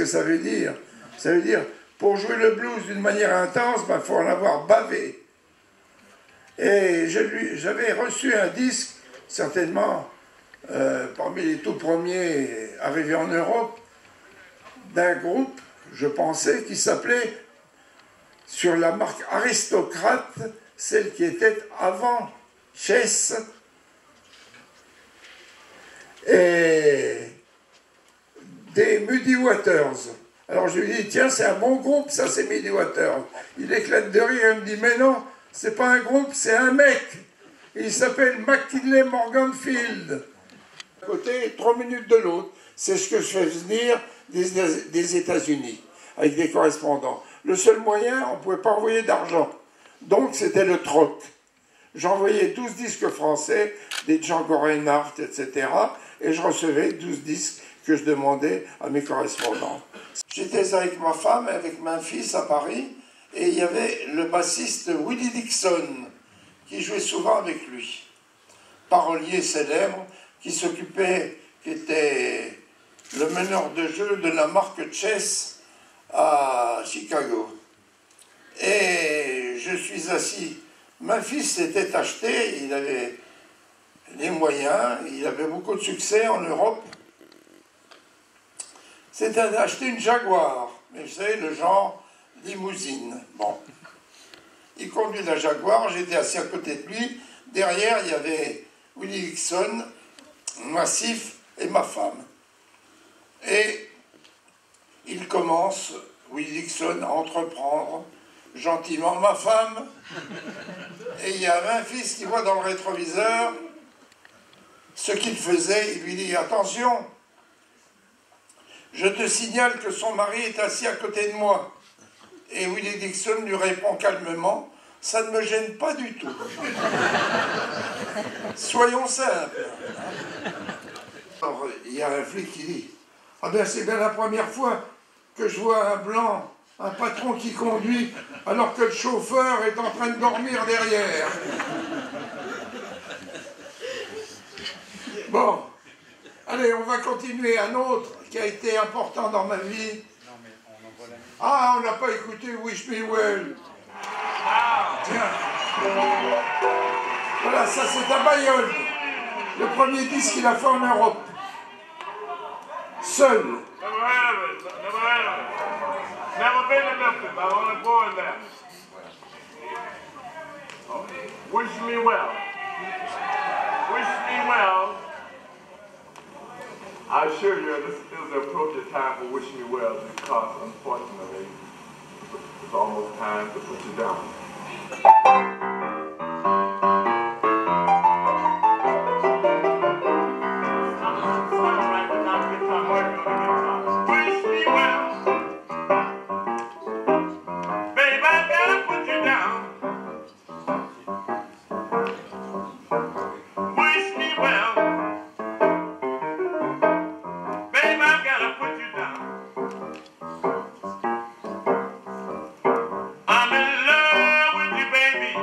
que ça veut dire. Ça veut dire, pour jouer le blues d'une manière intense, il faut en avoir bavé. Et j'avais reçu un disque, certainement parmi les tout premiers arrivés en Europe, d'un groupe, je pensais, qui s'appelait, sur la marque Aristocrate, celle qui était avant Chess, et des Muddy Waters. Alors je lui dis, tiens, c'est un bon groupe, ça, c'est Muddy Waters. Il éclate de rire, il me dit, mais non, c'est pas un groupe, c'est un mec. Il s'appelle McKinley Morganfield. À côté, 3 minutes de l'autre. C'est ce que je fais venir des États-Unis, avec des correspondants. Le seul moyen, on ne pouvait pas envoyer d'argent. Donc c'était le troc. J'envoyais 12 disques français, des Django Reinhardt, etc. Et je recevais 12 disques que je demandais à mes correspondants. J'étais avec ma femme, avec mon fils à Paris, et il y avait le bassiste Willie Dixon, qui jouait souvent avec lui. Parolier célèbre, qui était le meneur de jeu de la marque Chess à Chicago. Et je suis assis. Mon fils s'était acheté, il avait les moyens, il avait beaucoup de succès en Europe. C'était d'acheter une Jaguar, mais vous savez, le genre limousine. Bon. Il conduit la Jaguar, j'étais assis à côté de lui. Derrière, il y avait Willie Dixon, Massif et ma femme. Et il commence, Willie Dixon, à entreprendre gentiment ma femme. Et il y a un fils qui voit dans le rétroviseur ce qu'il faisait. Il lui dit, attention, je te signale que son mari est assis à côté de moi. Et Willie Dixon lui répond calmement, ça ne me gêne pas du tout. Soyons simples. Alors, il y a un flic qui dit, ah ben c'est bien la première fois que je vois un blanc, un patron qui conduit, alors que le chauffeur est en train de dormir derrière. Bon, allez, on va continuer. Un autre qui a été important dans ma vie. Ah, on n'a pas écouté Wish Me Well. Tiens. Voilà, ça c'est à Bayonne. Le premier disque qu'il a fait en Europe. Seul. Never been to Memphis. I only born there. Wish me well. Wish me well. I assure you, this is the appropriate time for Wish Me Well because, unfortunately, it's almost time to put you down. I'm in love with you, baby.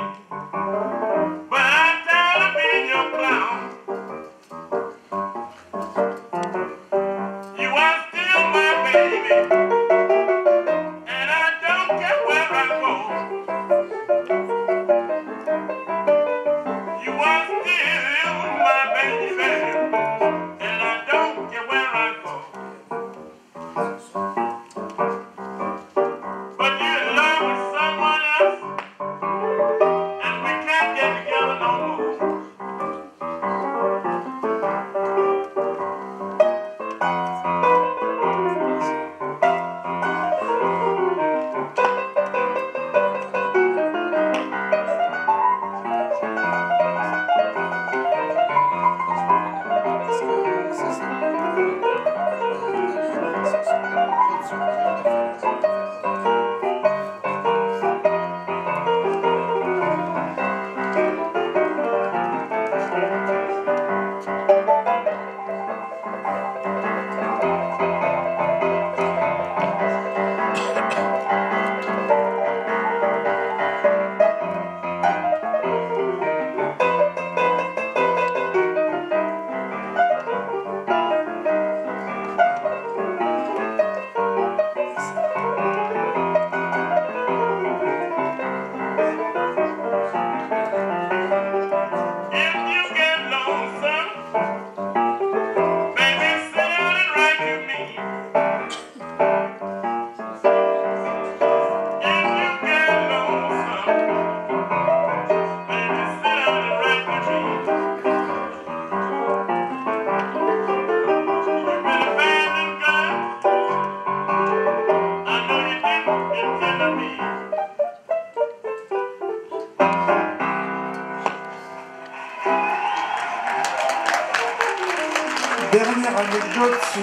Dernière anecdote sur...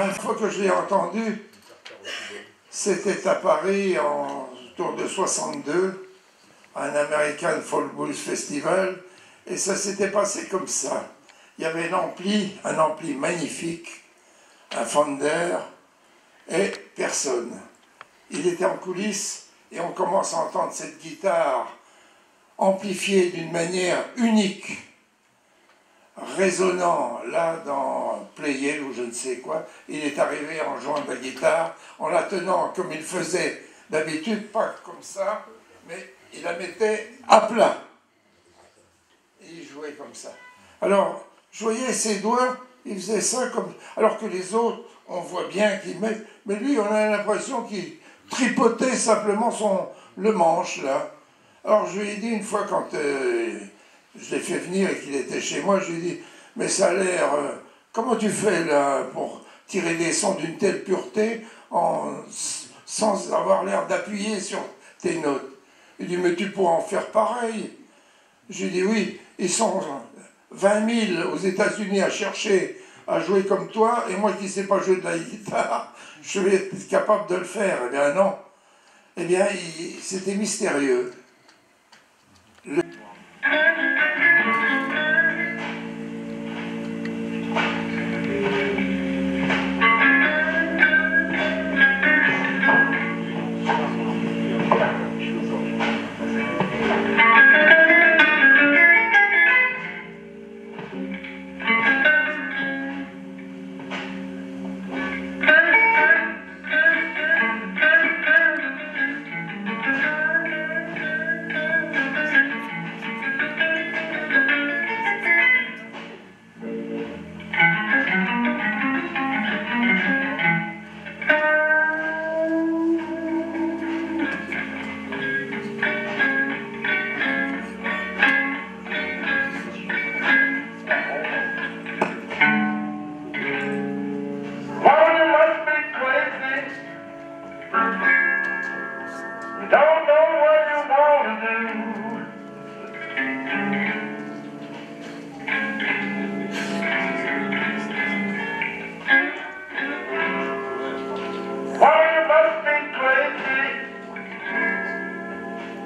une fois que je l'ai entendu, c'était à Paris autour de 62, un American Folk Blues Festival, et ça s'était passé comme ça. Il y avait un ampli magnifique, un Fender, et personne. Il était en coulisses, et on commence à entendre cette guitare amplifiée d'une manière unique, résonnant là dans Playel ou je ne sais quoi. Il est arrivé en jouant de la guitare, en la tenant comme il faisait d'habitude, pas comme ça, mais il la mettait à plat. Et il jouait comme ça. Alors, je voyais ses doigts, il faisait ça comme... Alors que les autres, on voit bien qu'ils mettent... Mais lui, on a l'impression qu'il tripotait simplement le manche, là. Alors, je lui ai dit une fois, quand je l'ai fait venir et qu'il était chez moi, je lui ai dit, mais ça a l'air... comment tu fais, là, pour tirer des sons d'une telle pureté sans avoir l'air d'appuyer sur tes notes? Il dit, mais tu pourras en faire pareil. J'ai dit, oui, ils sont 20 000 aux États-Unis à chercher à jouer comme toi, et moi qui ne sais pas jouer de la guitare, je vais être capable de le faire. Eh bien non. Eh bien, c'était mystérieux.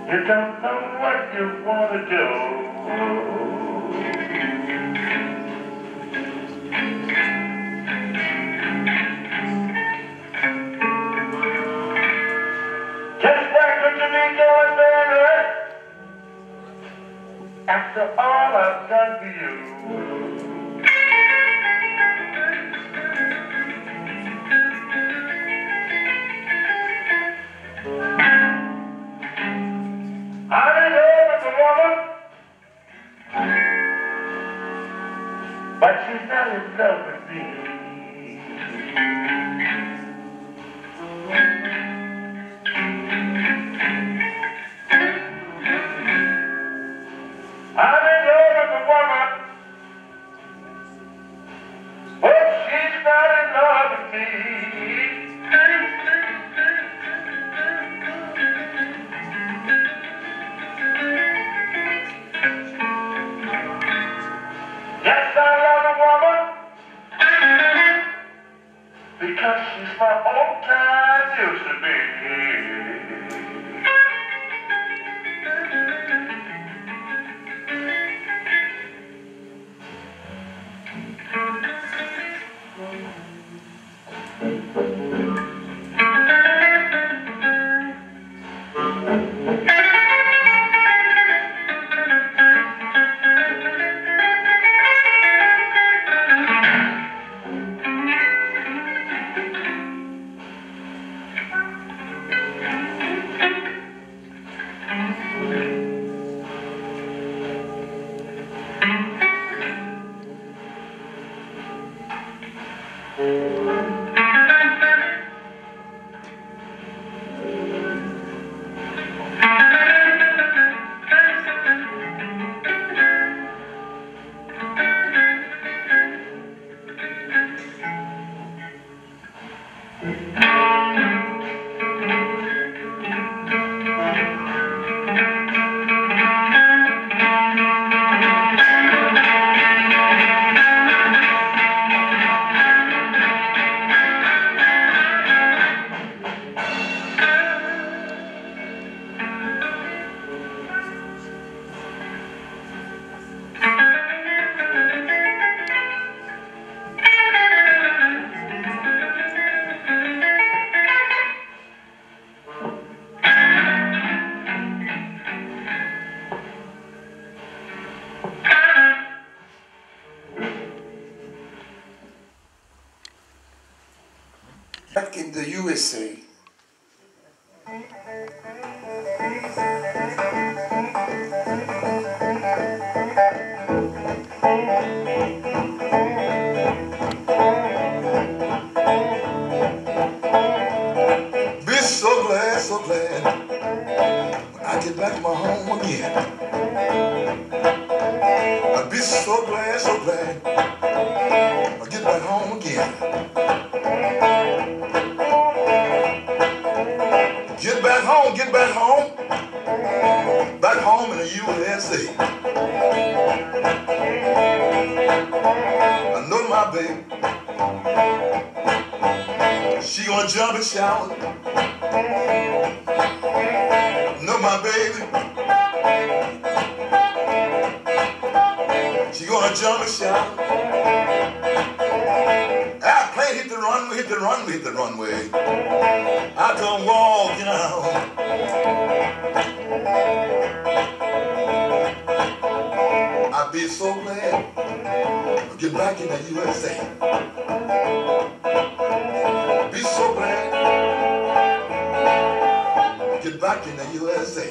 You don't know what you want to do. Just where could you be going, baby? After all I've done for you. I'm in love with a woman, but she's not in love with me. I'm in love with a woman, but she's not in love with me. Yes, I love a woman. laisser. Be so glad when I get back to my home again. I'd be so glad I get back home again. Get back home in the USA. I know my baby, she gonna jump and shout. Know my baby, she gonna jump and shout. Airplane hit the runway, hit the runway, hit the runway. I come walking out. I'd be so glad to get back in the USA. Be so glad to get back in the USA.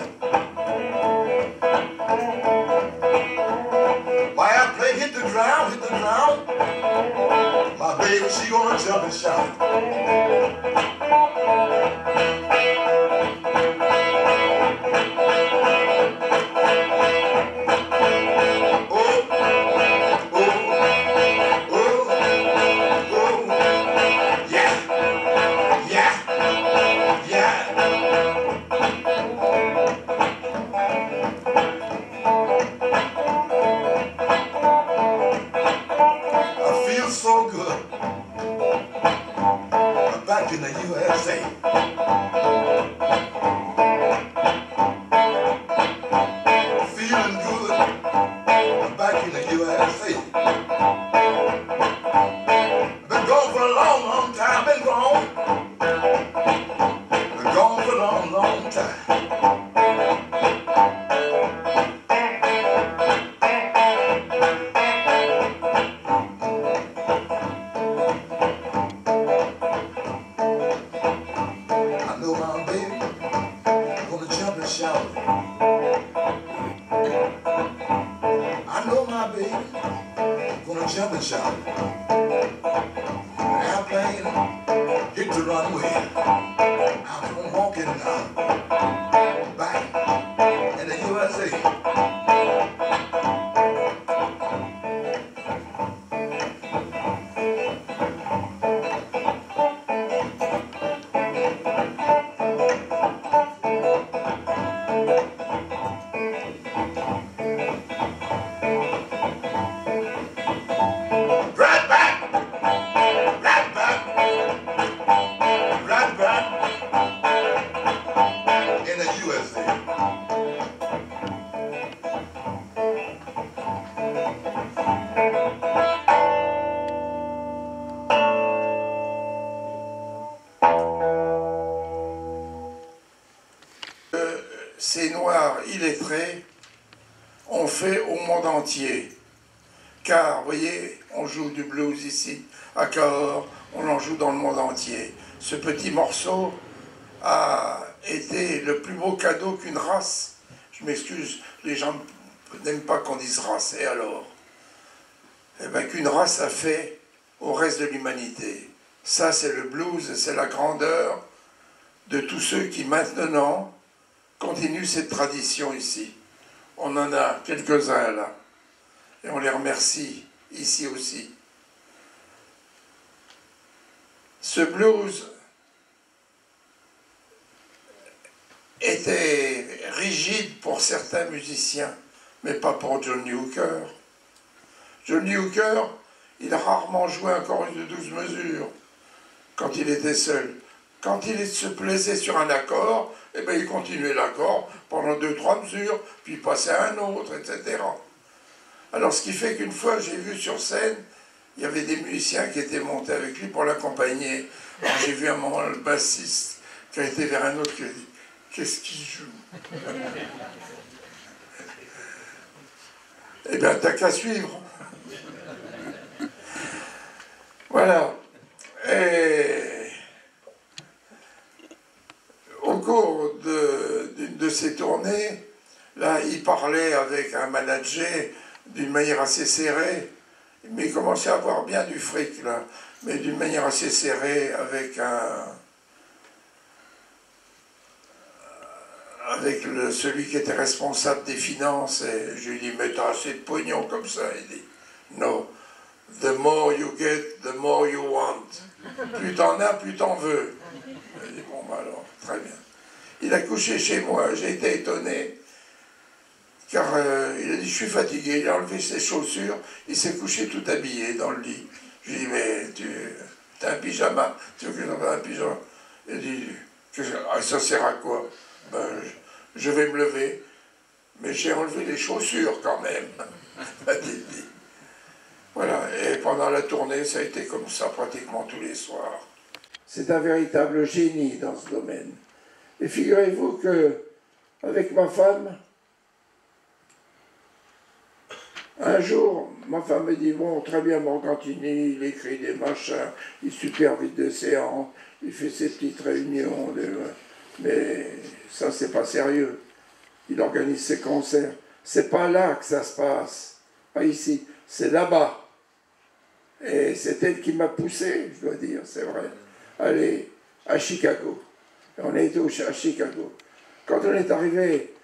My airplane hit the ground, my baby, she gonna jump and shout. So good, I'm back in the USA. Feeling good, I'm back in the USA. Been gone for a long, long time, been gone for a long, long time. I know my baby gonna jump and shout. Airplane hit the runway. I'm gonna walk in now. Back in the USA. In the USA. Ces noirs illettrés ont fait au monde entier. Car, vous voyez, on joue du blues ici, à Cahors, on en joue dans le monde entier. Ce petit morceau a été le plus beau cadeau qu'une race, je m'excuse, les gens n'aiment pas qu'on dise race, et alors? Eh bien, qu'une race a fait au reste de l'humanité. Ça, c'est le blues, c'est la grandeur de tous ceux qui, maintenant, continuent cette tradition ici. On en a quelques-uns là, et on les remercie ici aussi. Ce blues était rigide pour certains musiciens, mais pas pour Johnny Hooker. Johnny Hooker, il a rarement joué un chorus de 12 mesures quand il était seul. Quand il se plaisait sur un accord, eh bien, il continuait l'accord pendant 2-3 mesures, puis il passait à un autre, etc. Alors, ce qui fait qu'une fois, j'ai vu sur scène, il y avait des musiciens qui étaient montés avec lui pour l'accompagner. Alors, j'ai vu un moment le bassiste qui a été vers un autre qui a dit « Qu'est-ce qu'il joue ?» Eh bien, t'as qu'à suivre. Voilà. Et cours d'une de ces tournées, là, il parlait avec un manager d'une manière assez serrée, mais il commençait à avoir bien du fric, là, mais d'une manière assez serrée, avec celui qui était responsable des finances, et je lui dis, mais t'as assez de pognon comme ça? Il dit, no, the more you get, the more you want. Plus t'en as, plus t'en veux. Je dis, bon, bah alors, très bien. Il a couché chez moi, j'ai été étonné, car il a dit, je suis fatigué, il a enlevé ses chaussures, il s'est couché tout habillé dans le lit. Je lui ai dit, mais t'as un pyjama, tu veux que j'en fasse un pyjama? Il a dit, ça sert à quoi? Ben, je vais me lever, mais j'ai enlevé les chaussures quand même. Voilà, et pendant la tournée, ça a été comme ça pratiquement tous les soirs. C'est un véritable génie dans ce domaine. Et figurez-vous que, avec ma femme, un jour, ma femme me dit, bon, très bien, Morgantini, il écrit des machins, il supervise des séances, il fait ses petites réunions, mais ça, c'est pas sérieux. Il organise ses concerts. C'est pas là que ça se passe, pas ici, c'est là-bas. Et c'est elle qui m'a poussé, je dois dire, c'est vrai, aller à Chicago. Et on a été à Chicago. Quand on est arrivé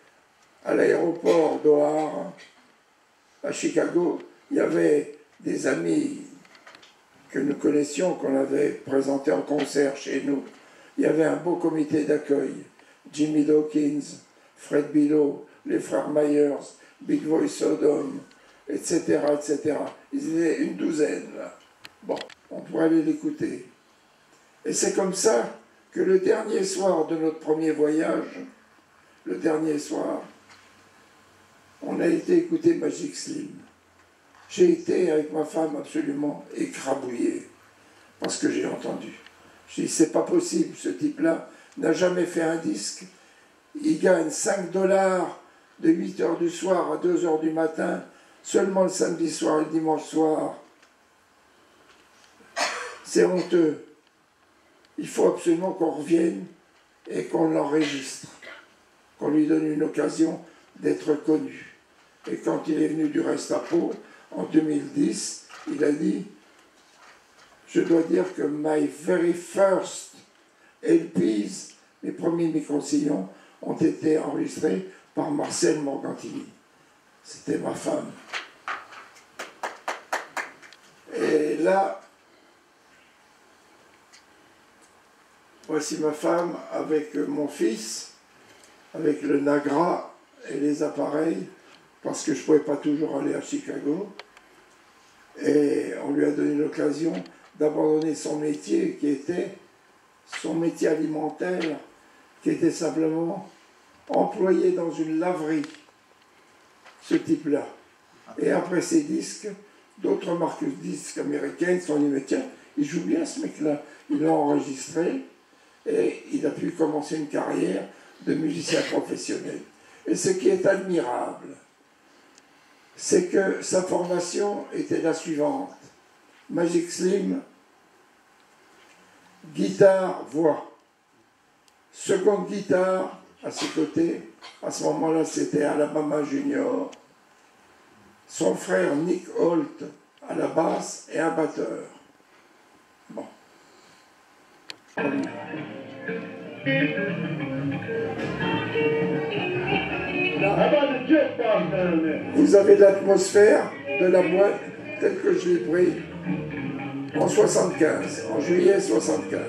à l'aéroport d'O'Hare, à Chicago, il y avait des amis que nous connaissions, qu'on avait présentés en concert chez nous. Il y avait un beau comité d'accueil. Jimmy Dawkins, Fred Below, les frères Myers, Big Boy Sodom, etc., etc. Ils étaient une douzaine, là. Bon, on pourrait aller l'écouter. Et c'est comme ça que le dernier soir de notre premier voyage, le dernier soir, on a été écouter Magic Slim. J'ai été avec ma femme absolument écrabouillé parce que j'ai entendu. J'ai dit, c'est pas possible, ce type-là n'a jamais fait un disque. Il gagne 5 $ de 8 h du soir à 2 h du matin, seulement le samedi soir et le dimanche soir. C'est honteux. Il faut absolument qu'on revienne et qu'on l'enregistre, qu'on lui donne une occasion d'être connu. Et quand il est venu du Restapo, en 2010, il a dit, je dois dire que my very first LPs, mes premiers micro-sillons, ont été enregistrés par Marcel Morgantini. C'était ma femme. Et là, voici ma femme avec mon fils, avec le Nagra et les appareils, parce que je ne pouvais pas toujours aller à Chicago. Et on lui a donné l'occasion d'abandonner son métier, qui était son métier alimentaire, qui était simplement employé dans une laverie, ce type-là. Et après ces disques, d'autres marques de disques américaines se sont dit, mais tiens, il joue bien ce mec-là. Ils l'ont enregistré et il a pu commencer une carrière de musicien professionnel. Et ce qui est admirable, c'est que sa formation était la suivante. Magic Slim, guitare, voix. Seconde guitare, à ses côtés, à ce moment-là, c'était Alabama Junior. Son frère Nick Holt à la basse et un batteur. Bon. Vous avez l'atmosphère de la boîte telle que je l'ai pris en 75, en juillet 75.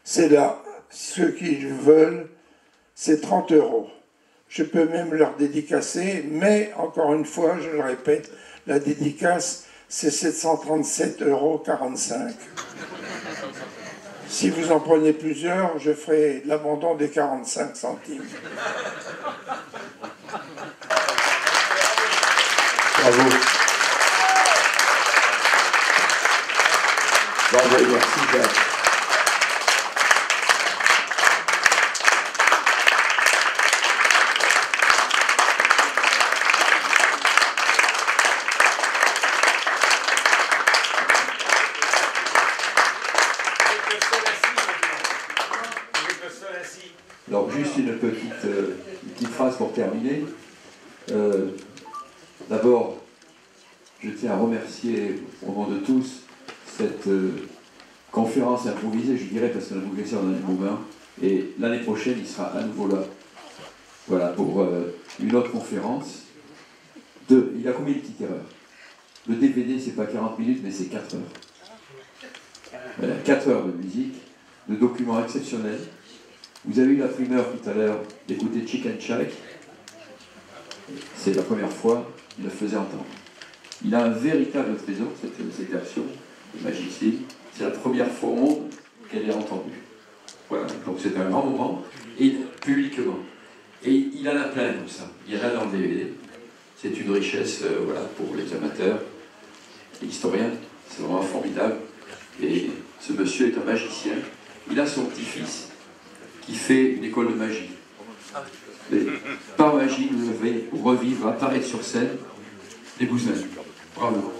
C'est là, ceux qui veulent, c'est 30 €. Je peux même leur dédicacer, mais encore une fois, je le répète, la dédicace, c'est 737,45 €. Si vous en prenez plusieurs, je ferai l'abandon des 45 centimes. Bravo. Bravo, merci Jacques. Alors juste une petite phrase pour terminer. D'abord, je tiens à remercier au nom de tous cette conférence improvisée, je dirais, parce qu'on a bouclé ça dans les moments. Et l'année prochaine, il sera à nouveau là. Voilà, pour une autre conférence. Il a combien de petites erreurs? Le DVD, c'est pas 40 minutes, mais c'est 4 heures. Voilà, 4 heures de musique, de documents exceptionnels. Vous avez eu la primeur tout à l'heure d'écouter Chicken Shack. C'est la première fois qu'il le faisait entendre. Il a un véritable trésor, cette version de Magic Sling. C'est la première fois au monde qu'elle est entendue. Voilà, donc c'est un grand moment, et publiquement. Et il en a plein comme ça. Il y en a dans le DVD. C'est une richesse voilà, pour les amateurs, les historiens. C'est vraiment formidable. Et ce monsieur est un magicien. Il a son petit-fils qui fait une école de magie. Et par magie, vous devez revivre, apparaître sur scène les Bouzins. Bravo.